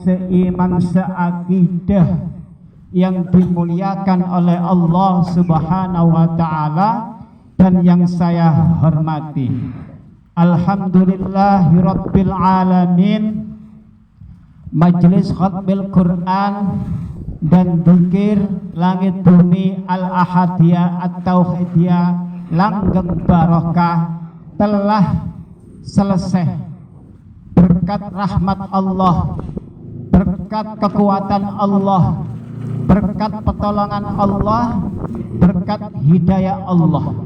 seiman seakidah yang dimuliakan oleh Allah Subhanahu wa taala dan yang saya hormati. Alhamdulillahirabbil alamin. Majelis khatmil Quran dan dzikir langit bumi al-ahadiyah at-tauhidiyah langgeng barokah telah selesai berkat rahmat Allah, berkat kekuatan Allah, berkat pertolongan Allah, berkat hidayah Allah.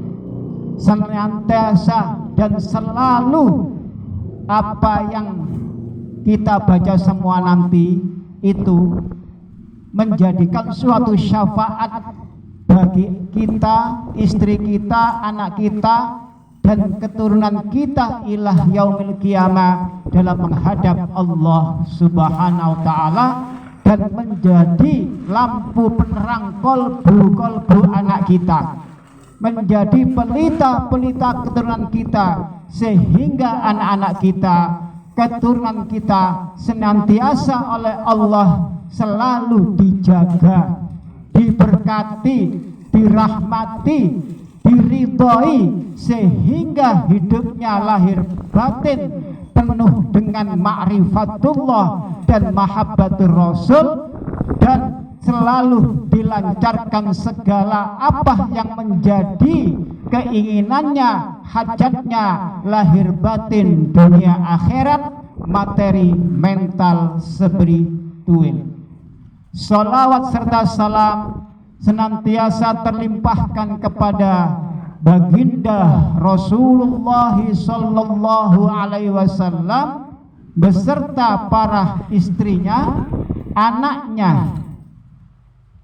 Senantiasa dan selalu apa yang kita baca semua nanti itu menjadikan suatu syafaat bagi kita, istri kita, anak kita, dan keturunan kita ilah yaumil qiyamah dalam menghadap Allah Subhanahu wa taala, dan menjadi lampu penerang kolbu anak kita, menjadi pelita keturunan kita, sehingga anak-anak kita, keturunan kita senantiasa oleh Allah selalu dijaga, diberkati, dirahmati, diridhoi, sehingga hidupnya lahir batin penuh dengan ma'rifatullah dan mahabbatur rasul, dan selalu dilancarkan segala apa yang menjadi keinginannya, hajatnya, lahir batin, dunia akhirat, materi, mental, spiritual. Salawat serta salam senantiasa terlimpahkan kepada baginda Rasulullah sallallahu alaihi wasallam beserta para istrinya, anaknya,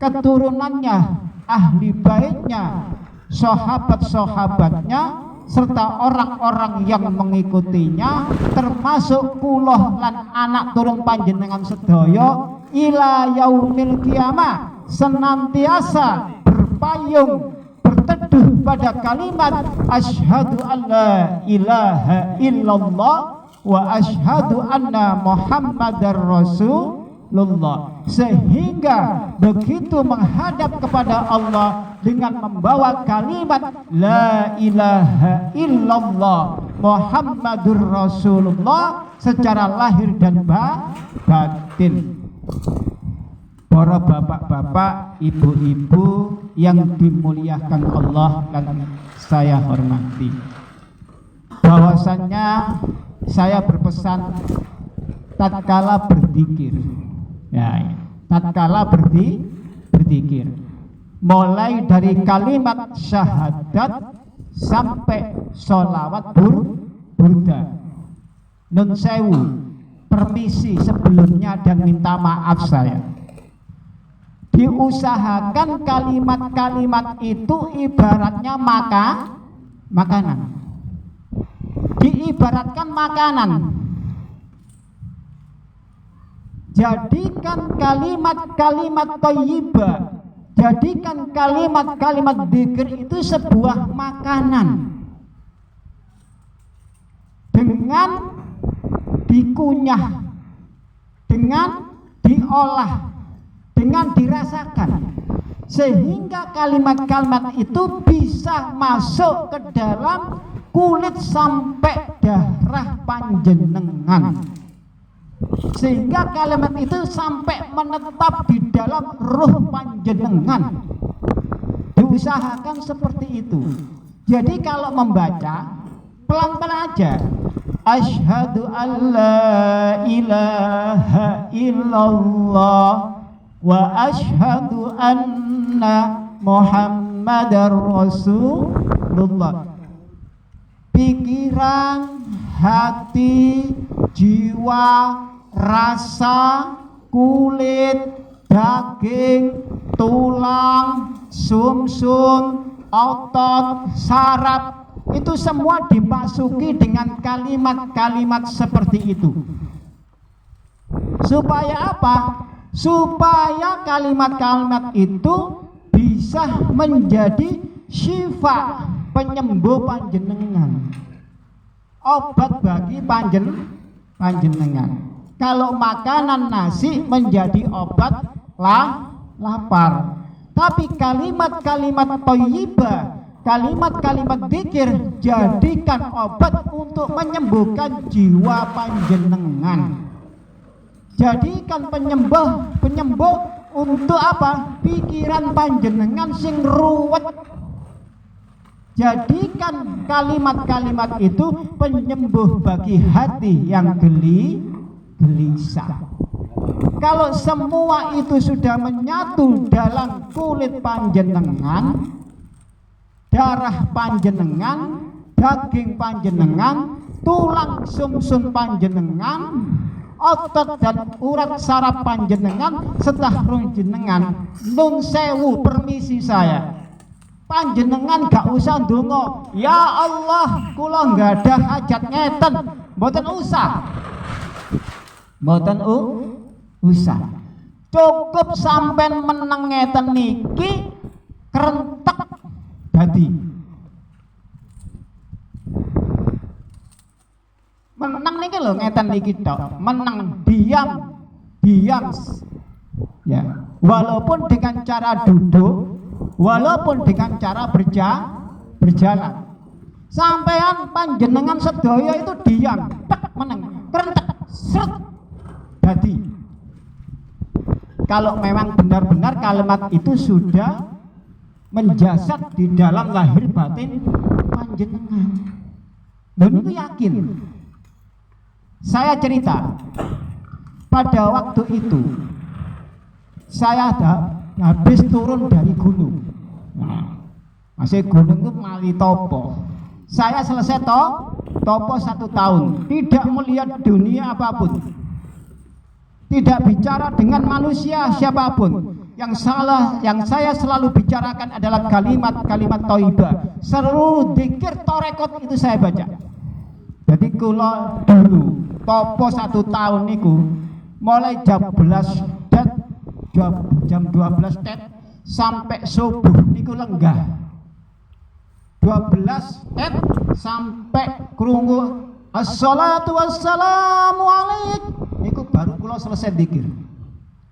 keturunannya, ahli baitnya, sahabat-sahabatnya, serta orang-orang yang mengikutinya, termasuk kula lan anak turun panjenengan sedaya ila yaumil qiyamah, senantiasa berpayung berteduh pada kalimat asyhadu alla ilaha illallah wa asyhadu anna muhammadar rasulullah, sehingga begitu menghadap kepada Allah dengan membawa kalimat la ilaha illallah muhammadur rasulullah secara lahir dan batin. Para bapak-bapak, ibu-ibu yang dimuliakan Allah dan saya hormati, bahwasannya saya berpesan tatkala berzikir, tatkala berzikir, mulai dari kalimat syahadat sampai sholawat burda. Nun sewu, permisi sebelumnya dan minta maaf saya. Diusahakan kalimat-kalimat itu ibaratnya makanan. Diibaratkan makanan. Jadikan kalimat-kalimat thayyibah, jadikan kalimat-kalimat dzikir itu sebuah makanan. Dengan dikunyah, dengan diolah, dengan dirasakan, sehingga kalimat-kalimat itu bisa masuk ke dalam kulit sampai darah panjenengan, sehingga kalimat itu sampai menetap di dalam ruh panjenengan. Diusahakan seperti itu. Jadi kalau membaca pelan-pelan aja, asyhadu alla ilaha illallah wa asyhadu anna muhammadar rasulullah. Pikiran, hati, jiwa, rasa, kulit, daging, tulang, sumsum, otot, saraf, itu semua dimasuki dengan kalimat-kalimat seperti itu. Supaya apa? Supaya kalimat-kalimat itu bisa menjadi syifa, penyembuh panjenengan, obat bagi panjenengan. kalau makanan nasi menjadi obat lapar. Tapi kalimat-kalimat thayyibah, kalimat-kalimat zikir jadikan obat untuk menyembuhkan jiwa panjenengan. Jadikan penyembuh untuk apa? Pikiran panjenengan sing ruwet. Jadikan kalimat-kalimat itu penyembuh bagi hati yang gelisah. Kalau semua itu sudah menyatu dalam kulit panjenengan, darah panjenengan, daging panjenengan, tulang sumsum panjenengan, otot dan urat saraf panjenengan, serta roh jenengan, nun sewu, permisi saya, panjenengan gak usah ndonga, ya Allah kula nggak ada hajat ngeten, mboten usah, mboten usah, cukup sampean meneng ngeten niki kerentek dadi. Menang niki lho ngeten niki tok, menang diam ya, walaupun dengan cara duduk, walaupun dengan cara berjalan. Sampean panjenengan sedaya itu diam, tek meneng, kerentek, sret dadi. Kalau memang benar-benar kalimat itu sudah menjasad di dalam lahir batin panjenengan. Dan itu yakin. Saya cerita, pada waktu itu saya habis turun dari gunung. Masih gunung itu Mali Topo. Saya selesai topo 1 tahun, tidak melihat dunia apapun, tidak bicara dengan manusia siapapun. Yang saya selalu bicarakan adalah kalimat-kalimat thayyibah. Seluruh zikir torekot itu saya baca. Jadi kula dulu topo 1 tahun niku mulai jam 12 tet sampai subuh niku lenggah. 12 tet sampai krungu assalatu wassalamu alaik niku baru kula selesai zikir.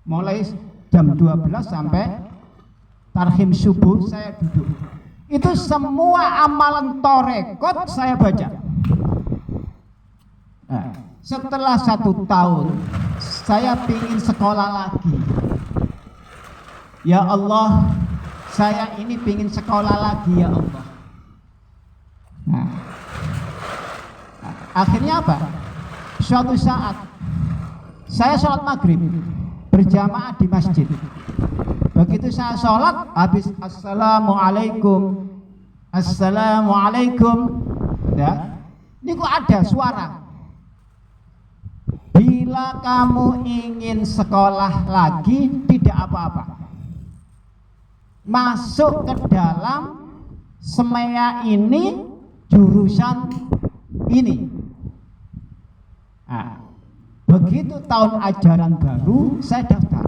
Mulai jam 12 sampai tarhim subuh saya duduk. Itu semua amalan torekot saya baca. Nah, setelah 1 tahun saya ingin sekolah lagi. Ya Allah, saya ini ingin sekolah lagi ya Allah. Nah, akhirnya apa? Suatu saat saya sholat maghrib berjamaah di masjid. Begitu saya sholat, habis assalamualaikum, ya, ini kok ada suara. Bila kamu ingin sekolah lagi, tidak apa-apa, masuk ke dalam semea ini, jurusan ini. Nah, begitu tahun ajaran baru saya daftar,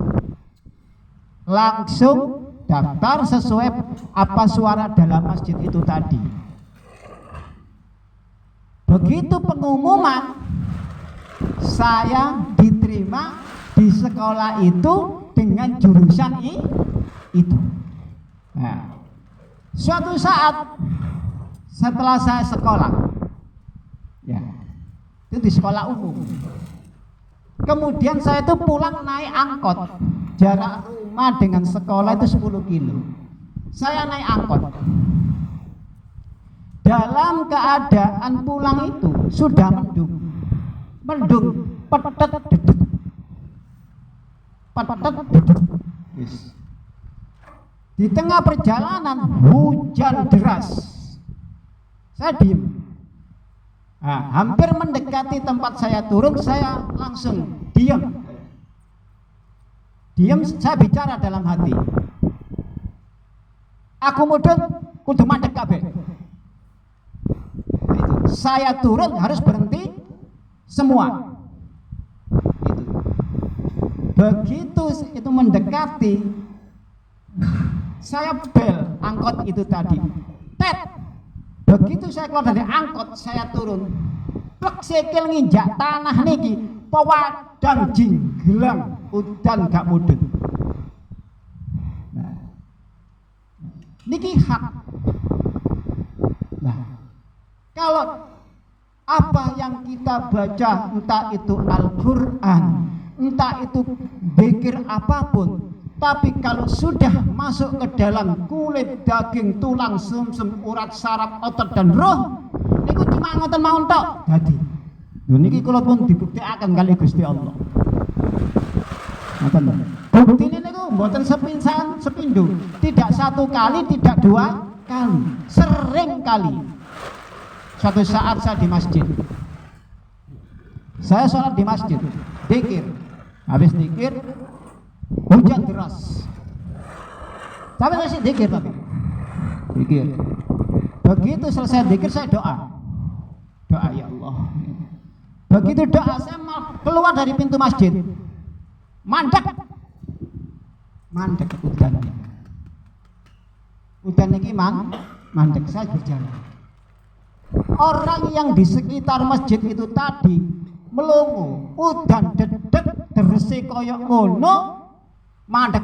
langsung daftar sesuai apa suara dalam masjid itu tadi. Begitu pengumuman, saya diterima di sekolah itu dengan jurusan itu. Nah, suatu saat setelah saya sekolah, ya, itu di sekolah umum. Kemudian saya itu pulang naik angkot. Jarak rumah dengan sekolah itu 10 kilo. Saya naik angkot. Dalam keadaan pulang itu sudah mendung, petet dedut. Di tengah perjalanan hujan deras. Saya diem. Nah, hampir mendekati tempat saya turun, saya langsung diam. Saya bicara dalam hati. Aku mudun kudu madhep kabeh. Saya turun harus berhenti semua. Begitu itu mendekati, saya bel angkot itu tadi. Tet. Begitu saya keluar dari angkot, saya turun. plek sikil nginjak tanah niki pewadang jinggelang udan gak mudhun. Nah, niki hak. Nah, kalau apa yang kita baca, entah itu Al-Quran, entah itu zikir apapun, tapi kalau sudah masuk ke dalam kulit, daging, tulang, sumsum, urat, saraf, otot dan roh, niku cuma ngoten mawon tok. Dadi niki kula pun dibuktiaken kali Gusti Allah. Ngoten. Buktine niku mboten sepinsan sepindho, tidak satu kali, tidak dua kali, sering kali. Suatu saat saya di masjid, saya sholat di masjid, zikir, habis zikir hujan deras, tapi masih zikir zikir. Begitu selesai zikir saya doa ya Allah. Begitu doa saya keluar dari pintu masjid, mandek udan niki mandek. Saya berjalan. Orang yang di sekitar masjid itu tadi melongo, udan dedek deresi koyok ngono, mandek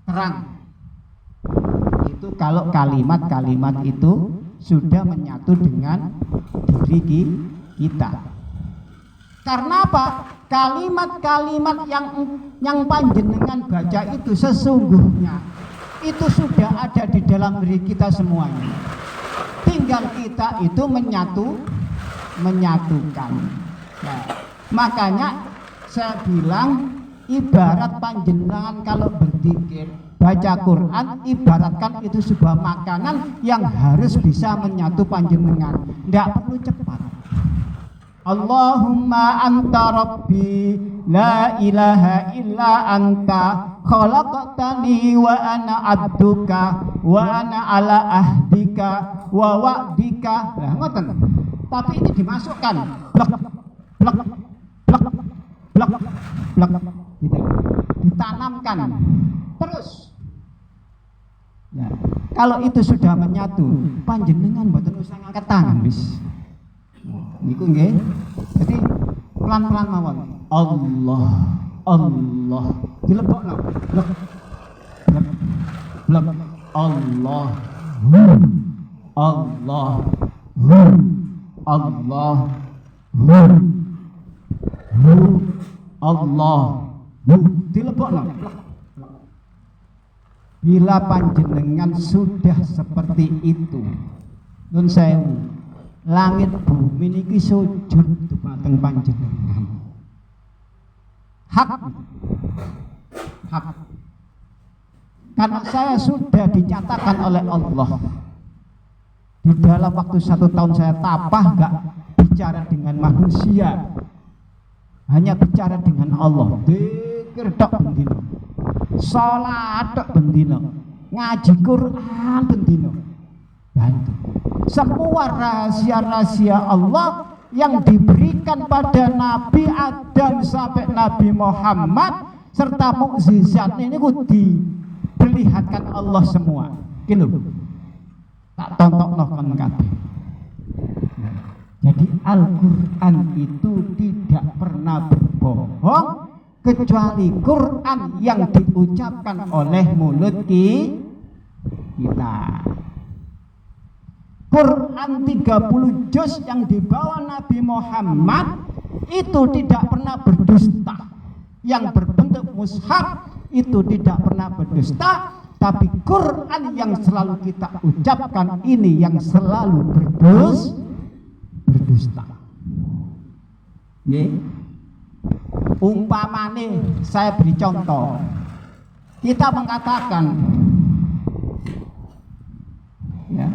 terang. Itu kalau kalimat-kalimat itu sudah menyatu dengan diri kita. Karena apa? Kalimat-kalimat yang panjenengan baca itu sesungguhnya itu sudah ada di dalam diri kita semuanya. Tinggal kita itu menyatukan. Nah, makanya saya bilang ibarat panjenengan kalau berzikir, baca Quran, ibaratkan itu sebuah makanan yang harus bisa menyatu panjenengan. Tidak perlu cepat. Allahumma anta rabbi la ilaha illa anta khalaqtani wa ana abduka wa ana ala ahdika wa wa'dika. Nah, ngoten. Tapi ini dimasukkan blek gitu. Ditanamkan terus. Ya, kalau itu sudah menyatu, panjenengan mboten usah ngangkat tangan wis. Niku nggih. Jadi pelan-pelan mawon. Allah. Dilebokno. Blek. Allah. Dilebokno. Bila panjenengan sudah seperti itu, nun sewu, langit bumi niki sujud dumateng panjenengan. Hak. Karena saya sudah dinyatakan oleh Allah. Di dalam waktu 1 tahun saya tabah gak bicara dengan manusia, hanya bicara dengan Allah. Zikir tok bendino, salat tok bendino, ngaji Quran bendino. Bantu. Semua rahasia-rahasia Allah yang diberikan pada Nabi Adam sampai Nabi Muhammad serta mukjizat ini diperlihatkan Allah semua. Gitu. Tak tonton kon kabeh. Jadi Al-Quran itu tidak pernah berbohong kecuali Quran yang diucapkan oleh mulut kita. Quran 30 juz yang dibawa Nabi Muhammad itu tidak pernah berdusta. Yang berbentuk mushaf itu tidak pernah berdusta. Tapi Quran yang selalu kita ucapkan ini yang selalu berdusta. Nggih. Umpamane saya beri contoh. Kita mengatakan ya,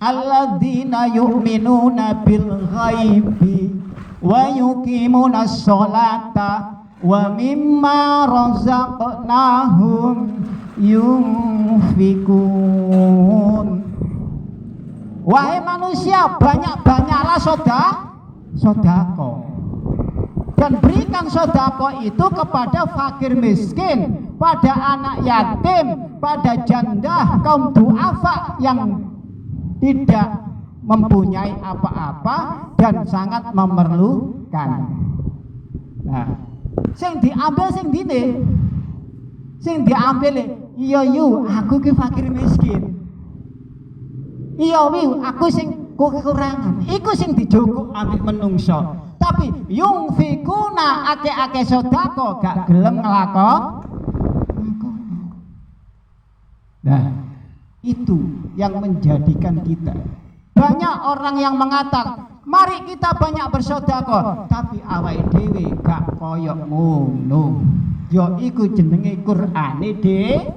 alladzina yu'minuna bil ghaibi wa yuqimunas sholata wa mimma razaqnahum yunfikun. Wahai manusia, banyak-banyaklah sodako dan berikan sodako itu kepada fakir miskin, pada anak yatim, pada janda, kaum duafa yang tidak mempunyai apa-apa dan sangat memerlukan. Nah, sing diambil sing dine, sing diambil iya yu aku ki fakir miskin, iya yu aku sing kekurangan, iku sing dijogok ambek menungso. Tapi yung fikuna ake-ake sodako gak gelem ngelakon. Nah, itu yang menjadikan kita. Banyak orang yang mengatakan, mari kita banyak bersodako, tapi awake dhewe gak koyok ngono. Ya iku jenenge Qur'ane dhewe.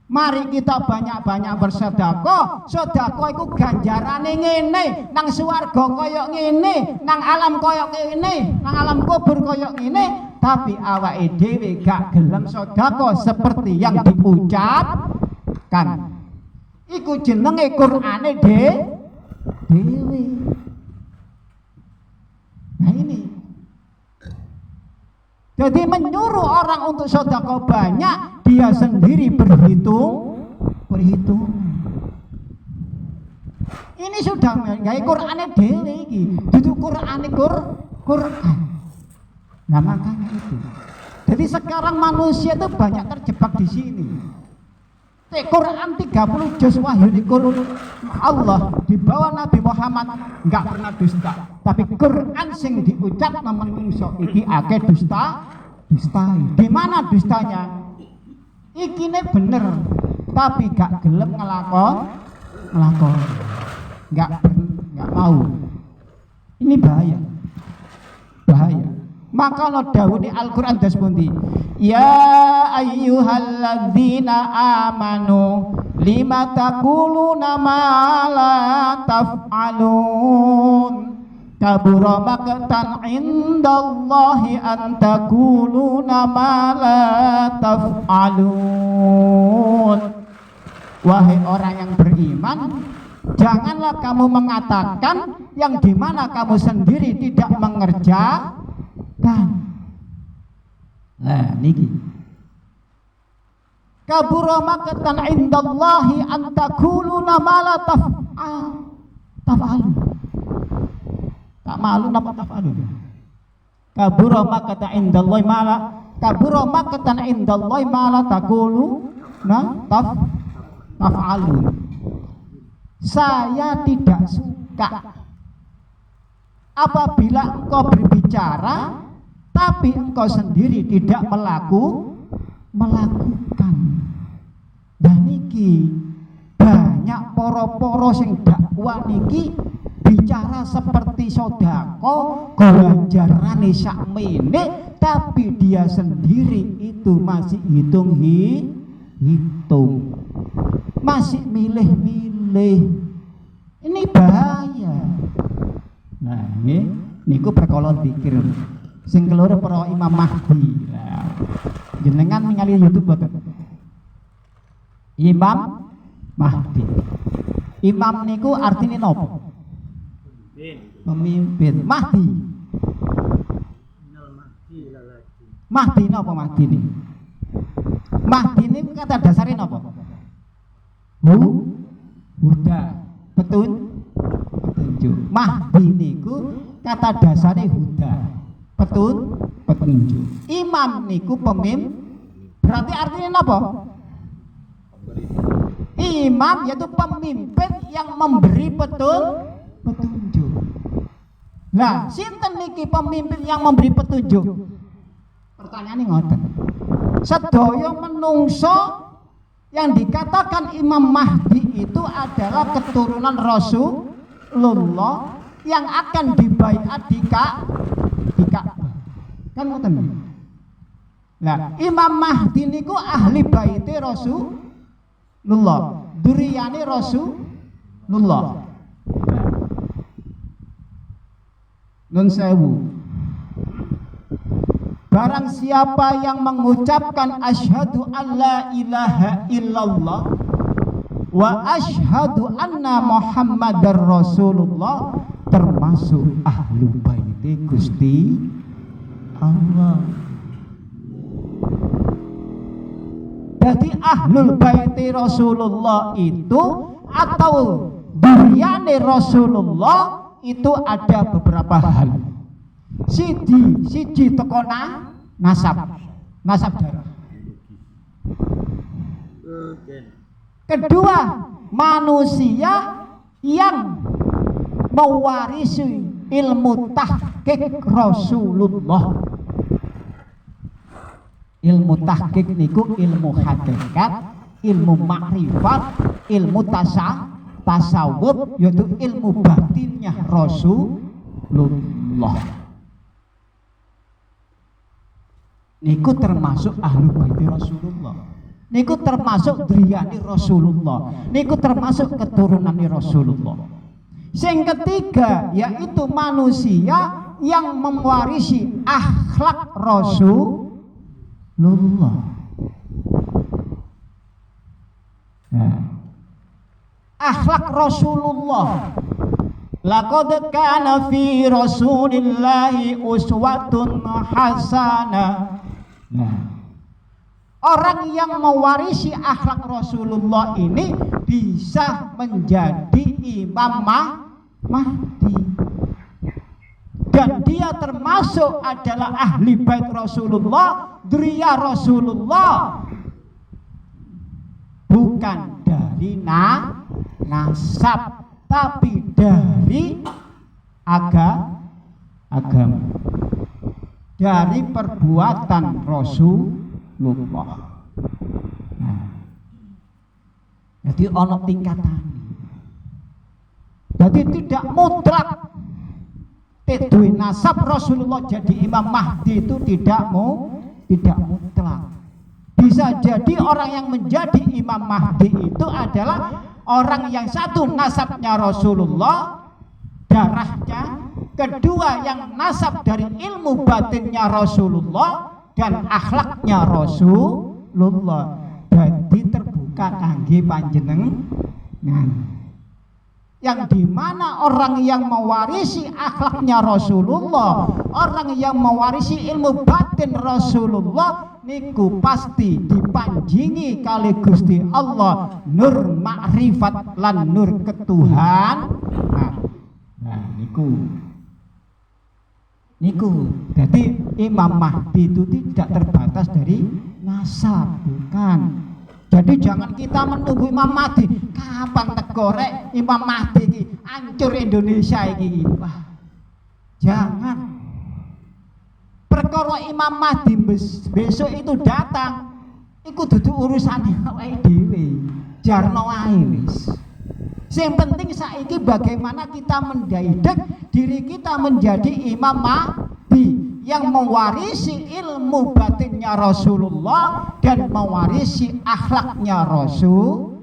Mari kita banyak-banyak bersedekah. Sedekah iku ganjarane ngene, nang swarga koyok ngene, nang alam koyok ngene, nang alam kubur koyok ngene, tapi awake dhewe gak gelem sedekah seperti yang diucapkan. Iku jenenge Qur'ane dhewe. Nah ini. Jadi menyuruh orang untuk sedekah banyak, dia sendiri berhitung. Ini sudah gawe Qur'ane dhewe iki, dudu Qur'ane Qur'an. Nah makanya itu. Jadi sekarang manusia itu banyak terjebak di sini. Quran 30 juz wahyu di Quran Allah di bawah Nabi Muhammad enggak pernah dusta. Tapi Quran sing diucap menungso iki akeh dustai. Di mana dustanya? Ikine bener, tapi gak gelem ngelakon. Enggak mau. Ini bahaya. Maka lo dawuh di Al-Qur'an das pundi? Ya ayyuhalladzina amanu lima taquluna ma la taf'alun kabura maqtan indallahi an taquluna ma la taf'alun. Wahai orang yang beriman, janganlah kamu mengatakan yang dimana kamu sendiri tidak mengerjakan. Nah niki kabura maqtan indallahi an taquluna ma la taf'alun. Tak malu napa taf'alun. Kabura maqtan indallahi ma la kabura maqtan indallahi ma la taquluna taf'alun. Saya tidak suka apabila engkau berbicara tapi engkau sendiri tidak melakukan. Dan niki banyak poro-poro sing dakwah niki bicara seperti sodako ganjarane sakmene, tapi dia sendiri itu masih hitung, masih milih. Ini bahaya. Nah ini niku perkara pikir sing keloro para Imam Mahdi. Nah, jenengan ningali YouTube boten? Imam Mahdi. Imam niku artine napa? Pemimpin. Mahdi. Mahdi napa Mahdi ini? Mahdi ini kata dasarnya napa? Huda. Petunjuk. Mahdi niku kata dasarnya huda. Petunjuk. Imam niku pemimpin. Berarti artinya apa? Imam yaitu pemimpin yang memberi petunjuk. Nah, sinten niki pemimpin yang memberi petunjuk? Pertanyaannya ngoten. Sedaya menungso yang dikatakan Imam Mahdi itu adalah keturunan Rasulullah yang akan dibaiat di Ka'bah. Kan ngoten. Nah, Imam Mahdi niku ahli baiti Rasulullah, duriyane Rasulullah. Nun sewu. Barang siapa yang mengucapkan asyhadu alla ilaha illallah wa asyhadu anna Muhammadar Rasulullah termasuk ahlu baiti Gusti Allah. Jadi ahlul baiti Rasulullah itu atau duriyane Rasulullah itu ada beberapa hal. Siji teko nasab darah. Kedua, manusia yang mewarisi ilmu tahqiq Rasulullah. Ilmu tahqiq niku ilmu hakikat, ilmu makrifat, ilmu tasawuf, yaitu ilmu batinnya Rasulullah. Niku termasuk ahlu bait Rasulullah. Niku termasuk driyani Rasulullah. Niku termasuk keturunan Rasulullah. Yang ketiga yaitu manusia yang mewarisi akhlak Rasulullah. Nah, akhlak Rasulullah. Laqad kana fi Rasulillahi uswatun hasanah. Nah, orang yang mewarisi akhlak Rasulullah ini bisa menjadi Imam Mahdi, dan dia termasuk adalah ahli bait Rasulullah, dzurriyyah Rasulullah, bukan dari nasab tapi dari agama, dari perbuatan Rasulullah. Nah, jadi ono tingkatan. Jadi tidak mutlak duwe nasab Rasulullah jadi Imam Mahdi itu tidak mutlak. Bisa jadi orang yang menjadi Imam Mahdi itu adalah orang yang satu nasabnya Rasulullah, darahnya, kedua yang nasab dari ilmu batinnya Rasulullah dan akhlaknya Rasulullah. Jadi terbuka kangge panjenengan. Yang dimana orang yang mewarisi akhlaknya Rasulullah, orang yang mewarisi ilmu batin Rasulullah niku pasti dipanjingi kali Gusti Allah nur makrifat lan nur ketuhan. Nah niku jadi Imam Mahdi itu tidak terbatas dari nasab, bukan. Jadi jangan kita menunggu Imam Mahdi kapan tegorek Imam Mahdi iki hancur Indonesia iki. Wah, jangan. Perkara Imam Mahdi besok itu datang, iku dudu urusane awake dhewe. Jarno wae wis. Sing penting saiki bagaimana kita mendidik diri kita menjadi Imam Mahdi yang mewarisi ilmu batinnya Rasulullah dan mewarisi akhlaknya Rasulullah.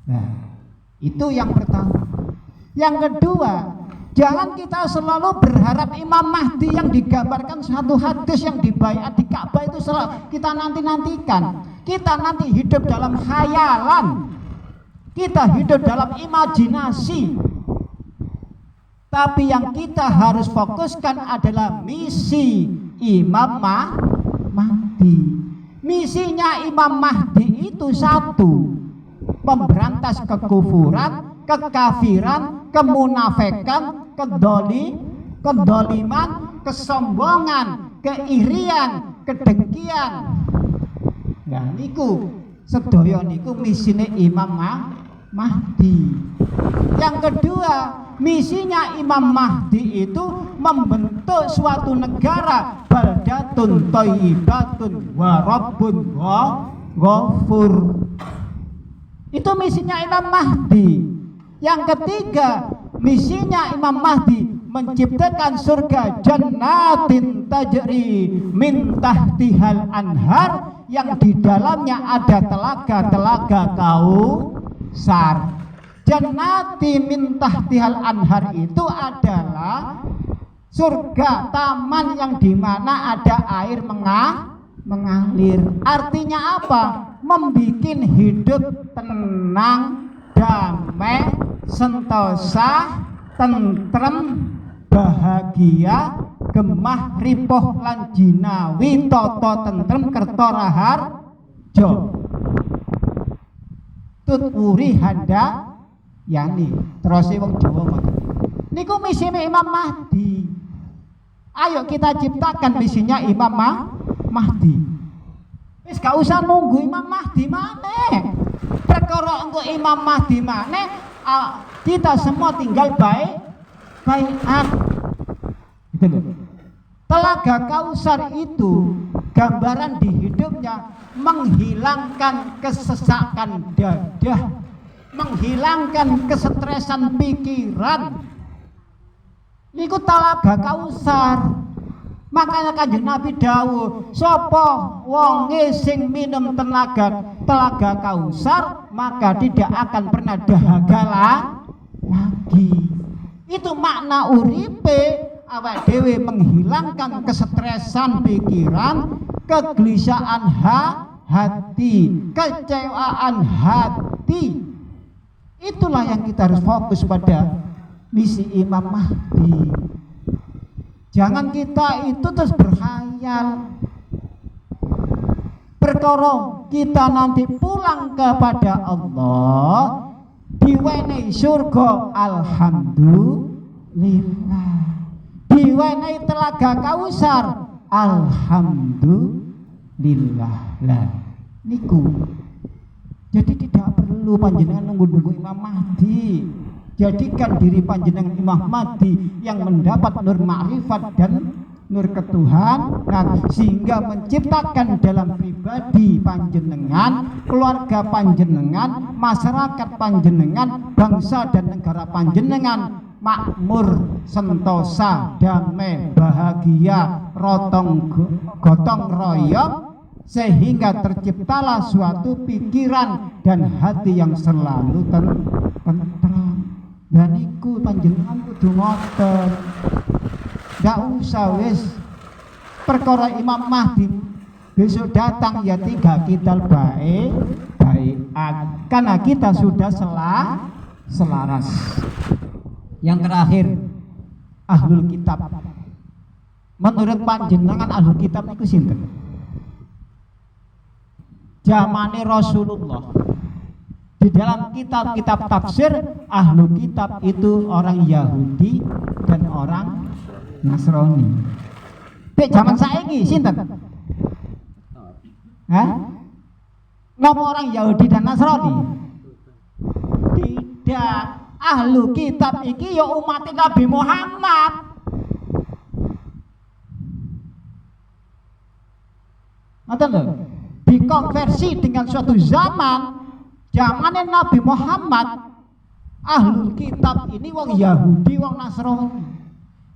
Nah, itu yang pertama. Yang kedua, jangan kita selalu berharap Imam Mahdi yang digambarkan satu hadis yang dibaiat di Ka'bah itu selalu kita nanti-nantikan. Kita nanti hidup dalam khayalan. Kita hidup dalam imajinasi. Tapi yang kita harus fokuskan adalah misi Imam Mahdi. Misinya Imam Mahdi itu satu, memberantas kekufuran, kekafiran, kemunafikan, kedoliman, kesombongan, keirian, kedengkian. Nah niku sedaya niku misine Imam Mahdi. Yang kedua, misinya Imam Mahdi itu membentuk suatu negara, baldatun thayyibatun wa rabbun ghafur. Itu misinya Imam Mahdi. Yang ketiga, misinya Imam Mahdi menciptakan surga jannatin tajri min tahtihal anhar, yang di dalamnya ada telaga-telaga Kausar. Jannati min tahtihal anhar itu adalah surga, taman yang dimana ada air mengalir. Artinya apa? Membikin hidup tenang, damai, sentosa, tentrem, bahagia, gemah, ripoh lan jinawi, toto tentrem, kerto raharjo. tutwuri handa yani terus wong Jawa ngoten. Niku misine Imam Mahdi. Ayo kita ciptakan misinya Imam Mahdi. Wis gak usah nunggu Imam Mahdi maneh. Perkara engko Imam Mahdi maneh kita semua tinggal baiat. Gitu loh. Telaga Kausar itu gambaran di hidupnya menghilangkan kesesakan dadah, menghilangkan kesetresan pikiran. Niku telaga Kausar. Makanya Kanjeng Nabi dawuh, sapa wonge sing minum telaga Kausar, maka tidak akan pernah dahaga lagi. Itu makna uripe awak dhewe menghilangkan kesetresan pikiran, kegelisahan hati, kecewaan hati. Itulah yang kita harus fokus pada misi Imam Mahdi. Jangan kita itu terus berkhayal. Perkara kita nanti pulang kepada Allah diwenehi surga, alhamdulillah. Diwenehi telaga Kausar, alhamdulillah. Lah niku. Jadi tidak perlu panjenengan nunggu-nunggu Imam Mahdi. Jadikan diri panjenengan Imam Mahdi yang mendapat nur ma'rifat dan nur ketuhanan, sehingga menciptakan dalam pribadi panjenengan, keluarga panjenengan, masyarakat panjenengan, bangsa dan negara panjenengan makmur, sentosa, damai, bahagia, gotong royong, sehingga terciptalah suatu pikiran dan hati yang selalu tentram. Dan iku panjenengan kudu ngoten. Ndak usah wis perkara Imam Mahdi besok datang ya tinggal kita baiat karena kita sudah selaras. Yang terakhir, ahlul kitab. Menurut panjenengan ahlul kitab itu sinten? Zamane Rasulullah. Di dalam kitab-kitab tafsir, ahlu kitab itu orang Yahudi dan orang Nasrani. Tapi zaman saiki sinten? Hah? Napa orang Yahudi dan Nasrani? Tidak. Ahlu kitab iki ya umat Nabi Muhammad. Ngoten lho. Dikonversi dengan suatu zaman. Zamannya Nabi Muhammad, ahlul kitab ini wong Yahudi, wong Nasrani.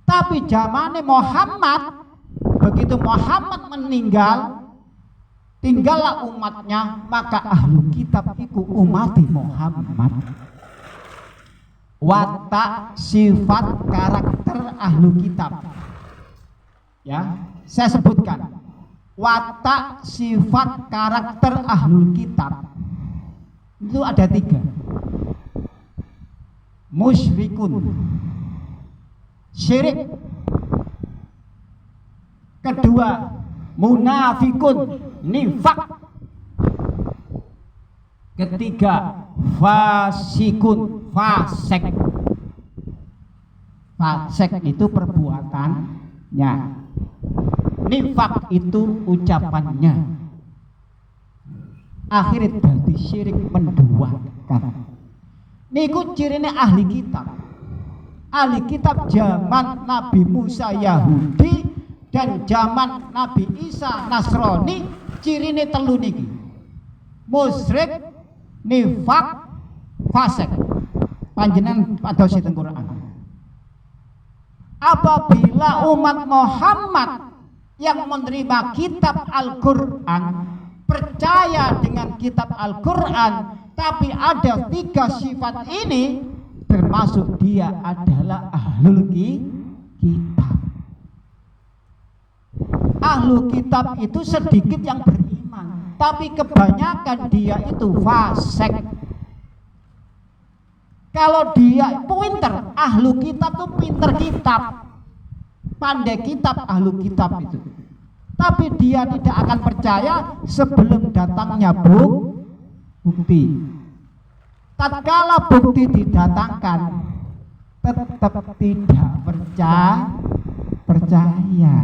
Tapi zamannya Muhammad, begitu Muhammad meninggal, tinggallah umatnya, maka ahlul kitab itu umati Muhammad. Watak, sifat, karakter ahlul kitab. Ya, saya sebutkan. Watak, sifat, karakter ahlul kitab. Itu ada 3. Musyrikun, syirik. Kedua, munafikun, nifak. Ketiga, fasikun, fasek. Fasek itu perbuatannya, nifak itu ucapannya. Akhirnya dadi syirik menduakan. Niku cirine ahli kitab. Ahli kitab zaman Nabi Musa Yahudi dan zaman Nabi Isa Nasrani, cirine 3 niki. Musyrik, nifak, fasik. Panjenengan pados teng Quran. Apabila umat Muhammad yang menerima kitab Al-Qur'an, percaya dengan kitab Al-Quran, tapi ada 3 sifat ini, termasuk dia adalah ahlul kitab. Ahlul kitab itu sedikit yang beriman, tapi kebanyakan dia itu fasik. Kalau dia pinter, ahlul kitab itu pinter kitab, pandai kitab ahlul kitab itu. Tapi dia tidak akan percaya sebelum datangnya bukti. tatkala bukti didatangkan tetap tidak percaya.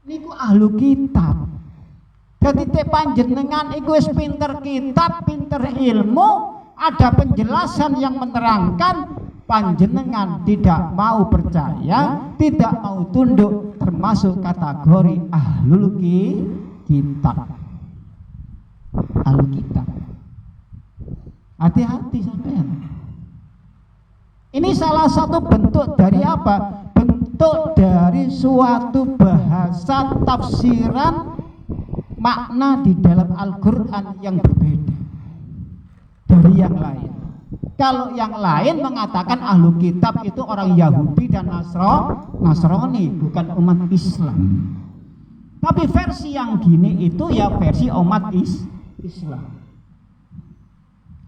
Niku ahlu kitab. Jadi panjenengan iku wis pinter kitab, pinter ilmu, ada penjelasan yang menerangkan, panjenengan tidak mau percaya, tidak mau tunduk, termasuk kategori ahlul kitab. Ahlul kitab. Hati-hati sampean. Ini salah satu bentuk dari apa? Bentuk dari suatu bahasa tafsiran makna di dalam Al-Quran yang berbeda dari yang lain. Kalau yang lain mengatakan ahlu kitab itu orang Yahudi dan Nasrani, bukan umat Islam. Tapi versi yang gini itu ya versi umat Islam.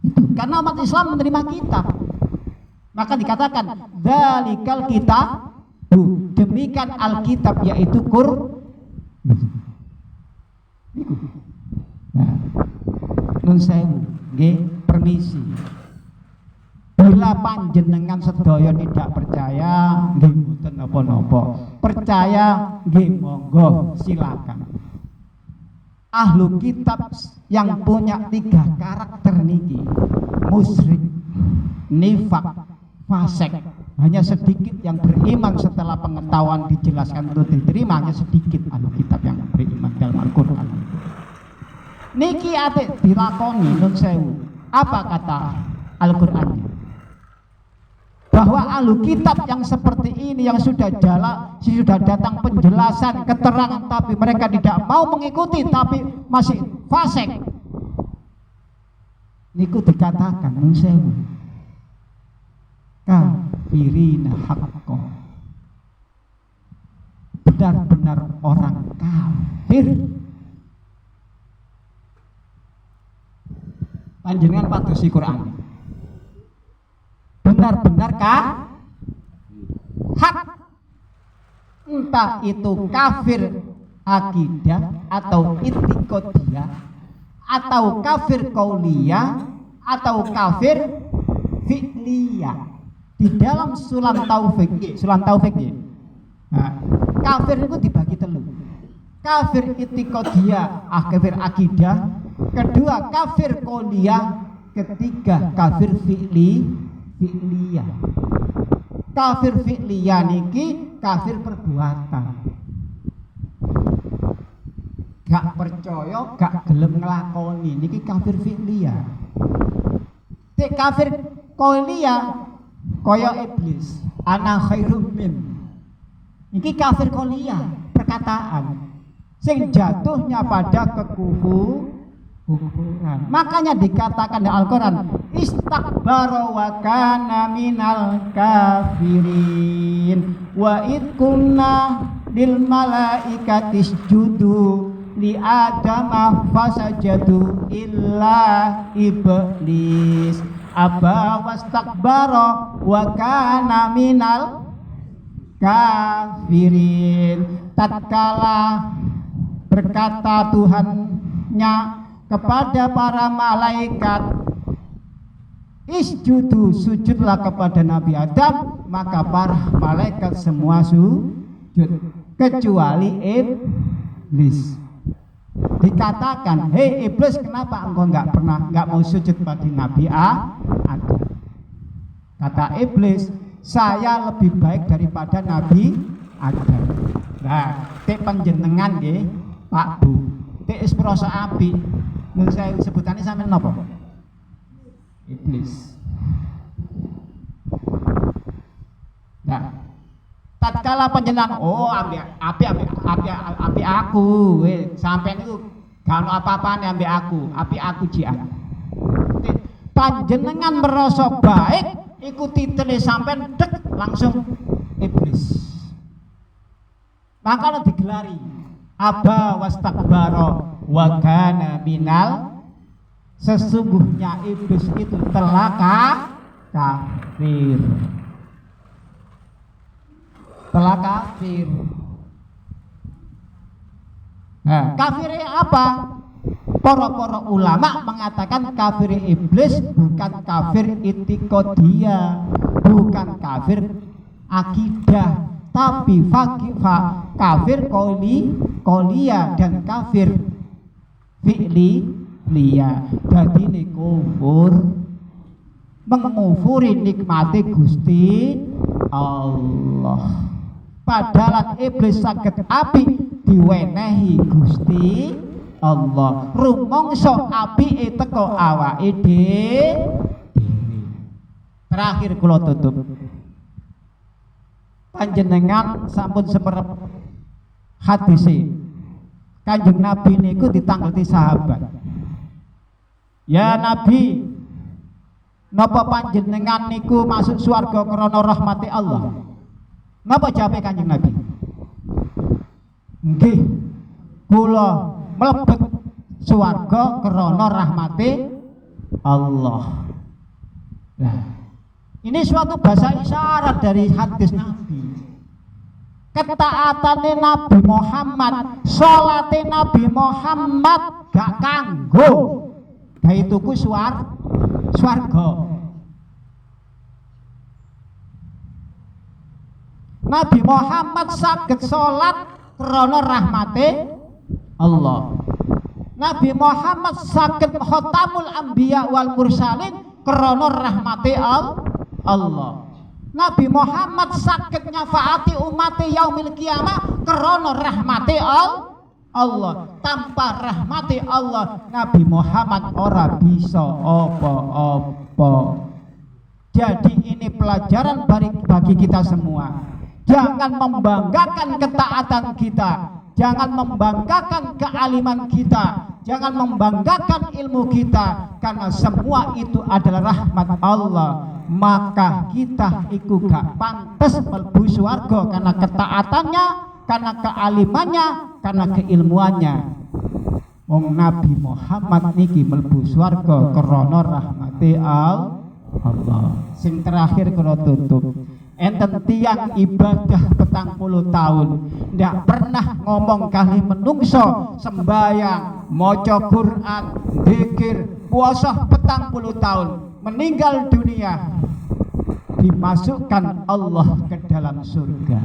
Itu karena umat Islam menerima kitab, maka dikatakan dzalikal kitab, demikian Alkitab yaitu Qur'an. Nah, nun sewu, nggih, permisi. Bila panjenengan sedaya tidak percaya, nggih mboten napa-napa. Percaya, nggih monggo silakan. Ahlu kitab yang punya 3 karakter niki: musyrik, nifak, fasik. Hanya sedikit yang beriman setelah pengetahuan dijelaskan untuk diterima, hanya sedikit ahlu kitab yang beriman dalam Al-Quran. Niki ate dilakoni nun sewu. Apa kata Al-Qur'annya? Bahwa ahlu kitab yang seperti ini yang sudah datang penjelasan, keterangan, tapi mereka tidak mau mengikuti, tapi masih fasik. Niku dikatakan nun sewu kafirina haqqo, benar-benar orang kafir. Panjenengan padosi Quran, benar-benar hak, entah itu kafir akidah atau itikadiyah atau kafir qauliyah atau kafir fi'liyah. Di dalam sulam taufik, nah, kafir itu dibagi 3. Kafir itikadiyah, kafir akidah. Kedua kafir qauliyah. Ketiga kafir fi'liyah. Kafir fi'liyah niki kafir perbuatan. Gak percaya, gak gelem nglakoni, niki kafir fi'liyah. Kafir qauliyah kaya iblis, ana khairum min. Niki kafir qauliyah, perkataan sing jatuhnya pada kekufuran. Makanya dikatakan di Al-Quran, istakbara wa kana minal kafirin wa id kunna lil malaikati isjudu li adama fasajadu illa iblis aba wastakbara wa kana minal kafirin. Tatkala berkata Tuhannya kepada para malaikat, isjudu, sujudlah kepada Nabi Adam, maka para malaikat semua sujud kecuali iblis. Dikatakan, hei iblis, kenapa engkau nggak mau sujud pada Nabi Adam? Kata iblis, saya lebih baik daripada Nabi Adam. Nah, tek panjenengan nggih, Pak Bu, tek isproso api. Mun saya sebutannya sampean napa? Iblis. Nah, tatkala panjenengan api aku, sampean itu gak ono apa-apane ambek aku jian. Panjenengan merasa baik, ikuti titele sampean dek langsung iblis. Maka digelari aba wastakbara wa kana minal, sesungguhnya iblis itu telah kafir. Nah, kafirnya apa? Para ulama mengatakan kafir iblis bukan kafir itikadiyah, bukan kafir akidah, tapi kafir qauliyah dan kafir fi'liyah. Dadi nek kufur mengufuri nikmati Gusti Allah. Padahal iblis saged api diwenehi Gusti Allah. Rumangsa apike teko awake dhewe. Terakhir kula tutup. Panjenengan sampun seperep hadise Kanjeng Nabi niku ditangleti sahabat. Ya Nabi, napa panjenengan niku masuk swarga krana rahmati Allah? Napa jawabe Kanjeng Nabi? Nggih, kula mlebet swarga krana rahmati Allah. Nah, ini suatu bahasa isyarat dari hadis Nabi. Ketaatane Nabi Muhammad, salate Nabi Muhammad gak kanggo gawe tuku swarga. Nabi Muhammad saged salat krana rahmate Allah. Nabi Muhammad saged khatamul anbiya wal mursalin krana rahmate Allah. Nabi Muhammad saged nyafaati umat yaumil kiamah krana rahmate Allah. Tanpa rahmati Allah Nabi Muhammad ora bisa apa-apa. Jadi ini pelajaran bagi kita semua. Jangan membanggakan ketaatan kita, jangan membanggakan kealiman kita, jangan membanggakan ilmu kita, karena semua itu adalah rahmat Allah. Maka kita itu gak pantas mlebu swarga karena ketaatannya, karena kealimannya, karena keilmuannya. Wong Nabi Muhammad niki mlebu swarga krana rahmati Allah. Sing terakhir kula tutup. Enten tiang ibadah 40 tahun ndak pernah ngomong kali menungso, sembayang, maca Quran, zikir, puasa 40 tahun, meninggal dunia, dimasukkan Allah ke dalam surga.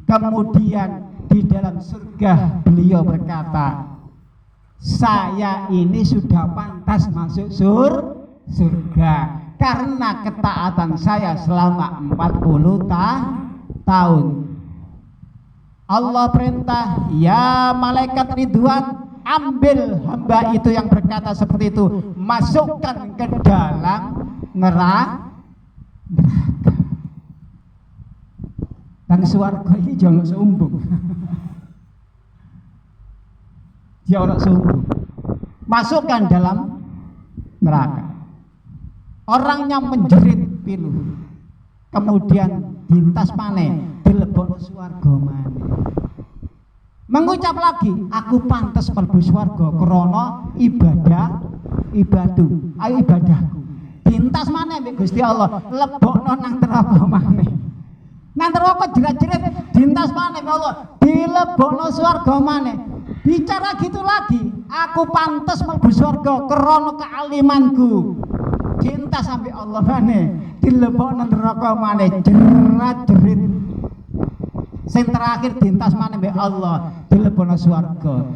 Kemudian di dalam surga beliau berkata, saya ini sudah pantas masuk surga karena ketaatan saya selama 40 tahun. Allah perintah, ya malaikat Ridwan, ambil hamba itu yang berkata seperti itu, masukkan ke dalam neraka. Dan swarga ini jangan sombong. Dia orang sombong. Masukkan dalam neraka. Orangnya menjerit pilu, kemudian dintas maneh dilebokno swarga maneh. Mengucap lagi, aku pantas mlebu swarga krana ibadahku. Dintas maneh mbek Gusti Allah, lebokno nang neraka maneh. Nang neraka jerat-jerit, dintas maneh Allah, dilebokno swarga maneh. Bicara gitu lagi, aku pantas mlebu swarga krana kealimanku. Cinta sampai Allah maneh, dilebokno neraka maneh, jerat-jerit. Sing terakhir dintas maneh mbek Allah, dilebokno swarga.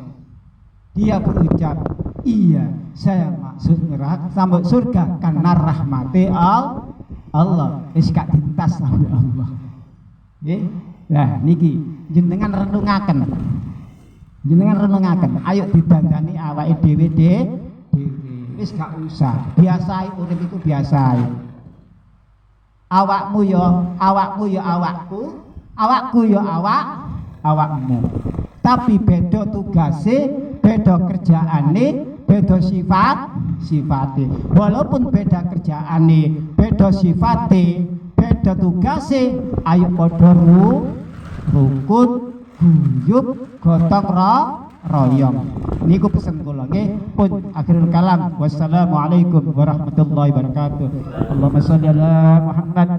Dia berucap, iya, saya masuk neraka sampai surga karena rahmati Allah. Wis gak dintas sampai Allah. Nggih. Lah niki jenengan renungaken. Ayo didandani awake dhewe wis gak usah, biasai urip itu biasai. Awakmu ya awakku, awakku ya awakmu. Tapi beda tugase, beda kerjaane, beda sifate. Walaupun beda kerjaane, beda sifate, beda tugase, ayo padha rukun, guyub, gotong royong. Niku pesen kula nggih. Pun akhirul kalam. Wassalamualaikum warahmatullahi wabarakatuh. Allahumma shalli ala Muhammad.